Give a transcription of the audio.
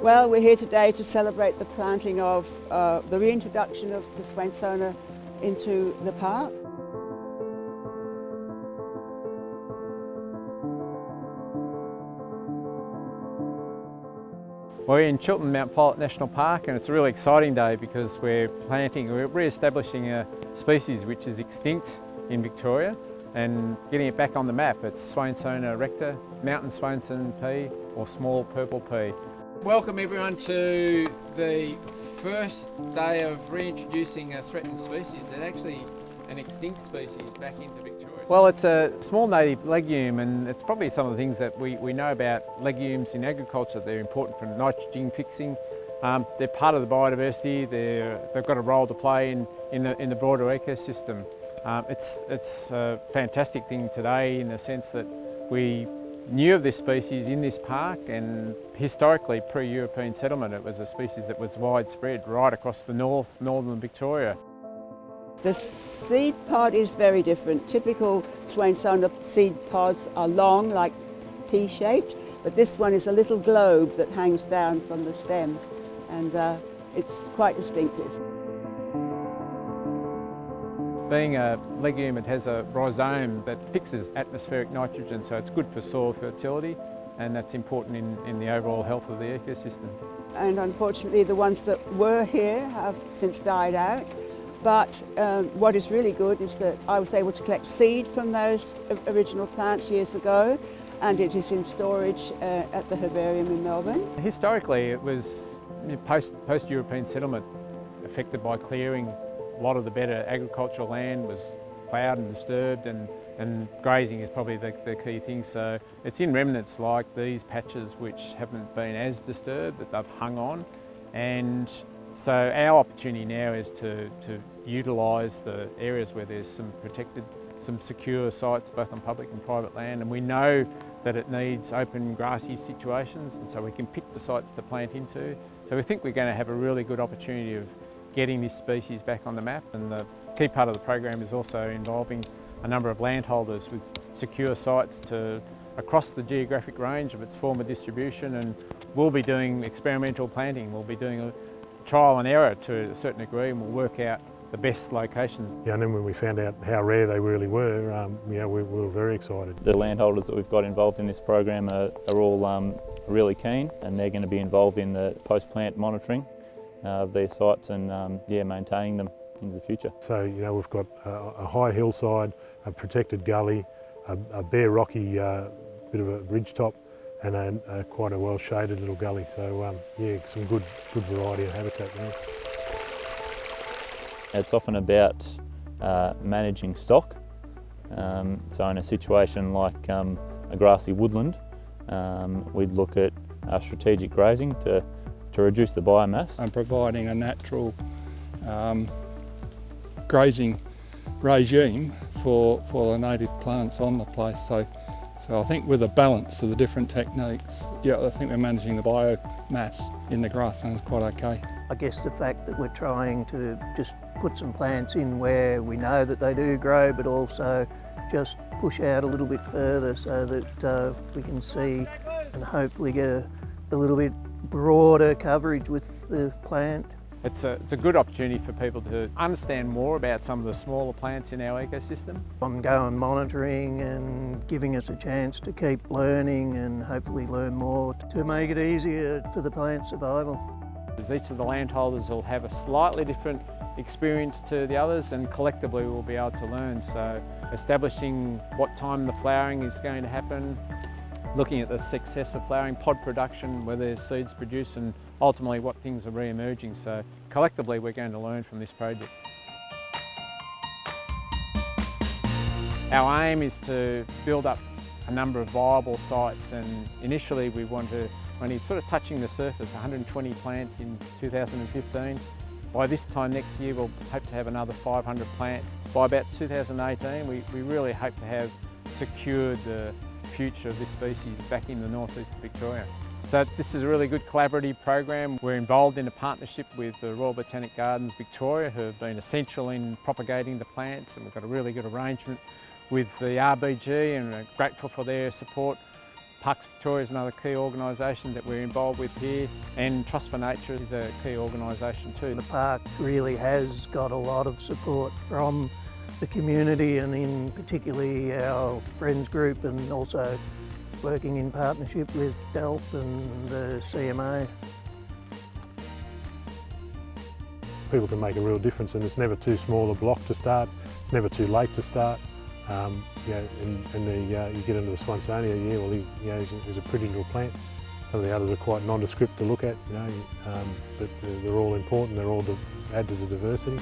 Well, we're here today to celebrate the planting of the reintroduction of the Swainsona into the park. We're in Chiltern-Mt National Park, and it's a really exciting day because we're re-establishing a species which is extinct in Victoria and getting it back on the map. It's Swainsona recta, Mountain Swainson-pea or small purple pea. Welcome everyone to the first day of reintroducing a threatened species, and actually an extinct species, back into Victoria. Well, it's a small native legume, and it's probably some of the things that we know about legumes in agriculture. They're important for nitrogen fixing. They're part of the biodiversity. They've got a role to play in the broader ecosystem. It's a fantastic thing today in the sense that we knew of this species in this park, and historically, pre-European settlement, it was a species that was widespread right across the northern Victoria. The seed pod is very different. Typical Swainsona seed pods are long, like pea-shaped, but this one is a little globe that hangs down from the stem, and it's quite distinctive. Being a legume, it has a rhizome that fixes atmospheric nitrogen, so it's good for soil fertility, and that's important in the overall health of the ecosystem. And unfortunately, the ones that were here have since died out. But what is really good is that I was able to collect seed from those original plants years ago, and it is in storage at the herbarium in Melbourne. Historically, it was post-European settlement, affected by clearing. A lot of the better agricultural land was ploughed and disturbed, and grazing is probably the key thing. So it's in remnants like these patches which haven't been as disturbed, that they've hung on. And so our opportunity now is to utilise the areas where there's some secure sites both on public and private land, and we know that it needs open grassy situations, and so we can pick the sites to plant into. So we think we're going to have a really good opportunity of getting this species back on the map, and the key part of the program is also involving a number of landholders with secure sites across the geographic range of its former distribution, and we'll be doing experimental planting. We'll be doing a trial and error to a certain degree, and we'll work out the best locations. Yeah, and then when we found out how rare they really were, we were very excited. The landholders that we've got involved in this program are all really keen, and they're going to be involved in the post-plant monitoring of these sites and maintaining them into the future. So we've got a high hillside, a protected gully, a bare rocky bit of a ridge top, and quite a well shaded little gully. So some good variety of habitat there. It's often about managing stock. So in a situation like a grassy woodland, we'd look at strategic grazing to reduce the biomass. And providing a natural grazing regime for the native plants on the place. So I think with a balance of the different techniques, I think we're managing the biomass in the grasslands quite okay. I guess the fact that we're trying to just put some plants in where we know that they do grow, but also just push out a little bit further so that we can see and hopefully get a little bit broader coverage with the plant. It's a good opportunity for people to understand more about some of the smaller plants in our ecosystem. Ongoing monitoring and giving us a chance to keep learning and hopefully learn more to make it easier for the plant survival. Each of the landholders will have a slightly different experience to the others, and collectively we'll be able to learn. So establishing what time the flowering is going to happen, looking at the success of flowering, pod production, whether there's seeds produced, and ultimately what things are re-emerging. So collectively we're going to learn from this project. Our aim is to build up a number of viable sites, and initially we want to only sort of touching the surface, 120 plants in 2015. By this time next year we'll hope to have another 500 plants. By about 2018 we really hope to have secured the future of this species back in the North East Victoria. So this is a really good collaborative program. We're involved in a partnership with the Royal Botanic Gardens Victoria, who have been essential in propagating the plants, and we've got a really good arrangement with the RBG and we're grateful for their support. Parks Victoria is another key organisation that we're involved with here, and Trust for Nature is a key organisation too. The park really has got a lot of support from the community, and in particularly our friends group, and also working in partnership with DELWP and the CMA. People can make a real difference, and it's never too small a block to start, it's never too late to start. You get into the Swainsona, he's a pretty little plant. Some of the others are quite nondescript to look at, but they're all important, they're all to add to the diversity.